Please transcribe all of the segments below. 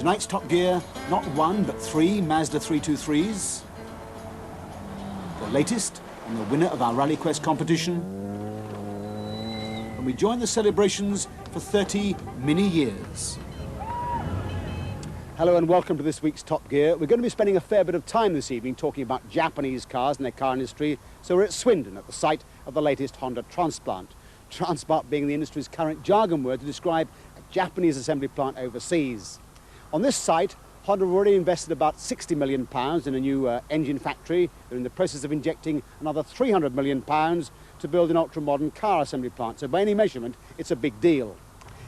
tonight's Top Gear, not one but three Mazda 323s. The latest and the winner of our Rally Quest competition. And we join the celebrations for 30 mini years. Hello and welcome to this week's Top Gear. We're going to be spending a fair bit of time this evening talking about Japanese cars and their car industry. So we're at Swindon at the site of the latest Honda transplant. Transplant being the industry's current jargon word to describe a Japanese assembly plant overseas. On this site, Honda have already invested about £60 million in a new engine factory. They're in the process of injecting another £300 million to build an ultra-modern car assembly plant. So by any measurement, it's a big deal.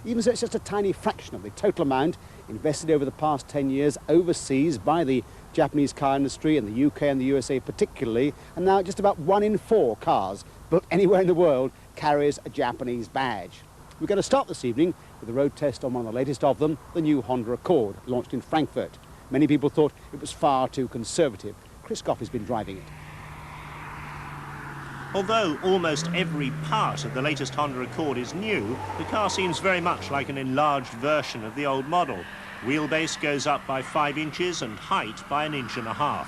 Even so, it's just a tiny fraction of the total amount invested over the past 10 years overseas by the Japanese car industry in the UK and the USA particularly, and now just about 1 in 4 cars built anywhere in the world carries a Japanese badge. We're going to start this evening with a road test on one of the latest of them, the new Honda Accord, launched in Frankfurt. Many people thought it was far too conservative. Chris Goffey's been driving it. Although almost every part of the latest Honda Accord is new, the car seems very much like an enlarged version of the old model. Wheelbase goes up by 5 inches and height by 1.5 inches.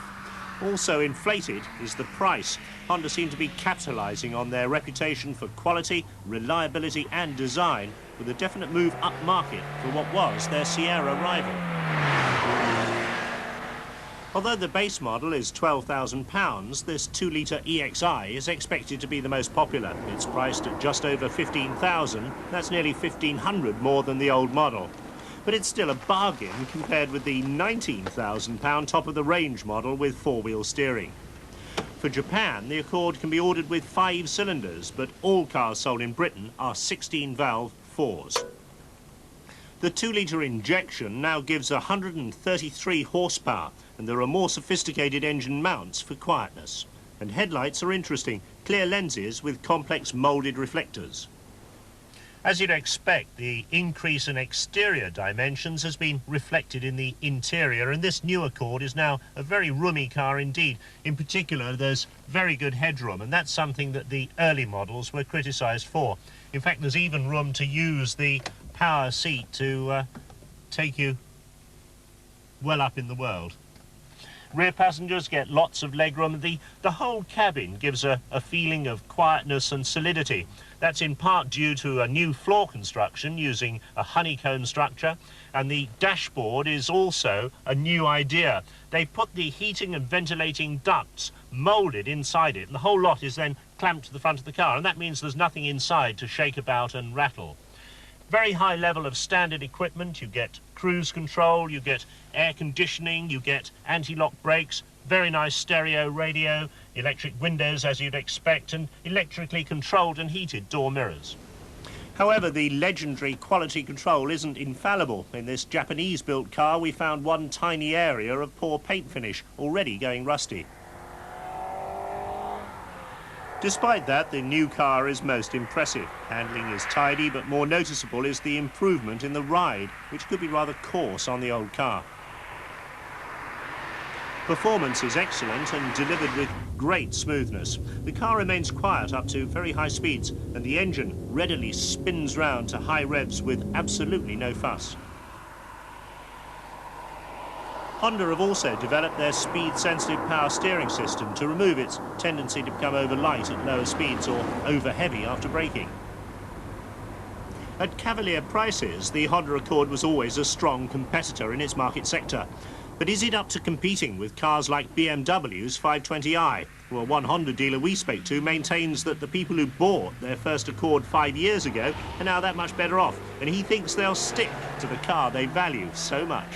Also inflated is the price. Honda seem to be capitalising on their reputation for quality, reliability and design, with a definite move upmarket for what was their Sierra rival. Although the base model is £12,000, this 2-litre EXI is expected to be the most popular. It's priced at just over £15,000. That's nearly £1,500 more than the old model. But it's still a bargain compared with the £19,000 top-of-the-range model with 4-wheel steering. For Japan, the Accord can be ordered with 5 cylinders, but all cars sold in Britain are 16-valve 4s. The 2-litre injection now gives 133 horsepower, and there are more sophisticated engine mounts for quietness. And headlights are interesting, clear lenses with complex moulded reflectors. As you'd expect, the increase in exterior dimensions has been reflected in the interior, and this new Accord is now a very roomy car indeed. In particular, there's very good headroom, and that's something that the early models were criticised for. In fact, there's even room to use the power seat to take you well up in the world. Rear passengers get lots of legroom. The whole cabin gives a feeling of quietness and solidity. That's in part due to a new floor construction using a honeycomb structure, and the dashboard is also a new idea. They've put the heating and ventilating ducts moulded inside it, and the whole lot is then clamped to the front of the car, and that means there's nothing inside to shake about and rattle. Very high level of standard equipment. You get cruise control, you get air conditioning, you get anti-lock brakes, very nice stereo radio, electric windows as you'd expect, and electrically controlled and heated door mirrors. However, the legendary quality control isn't infallible. In this Japanese-built car, we found one tiny area of poor paint finish, already going rusty. Despite that, the new car is most impressive. Handling is tidy, but more noticeable is the improvement in the ride, which could be rather coarse on the old car. Performance is excellent and delivered with great smoothness. The car remains quiet up to very high speeds, and the engine readily spins round to high revs with absolutely no fuss. Honda have also developed their speed-sensitive power steering system to remove its tendency to become over-light at lower speeds or over-heavy after braking. At cavalier prices, the Honda Accord was always a strong competitor in its market sector. But is it up to competing with cars like BMW's 520i? Well, one Honda dealer we spoke to maintains that the people who bought their first Accord 5 years ago are now that much better off, and he thinks they'll stick to the car they value so much.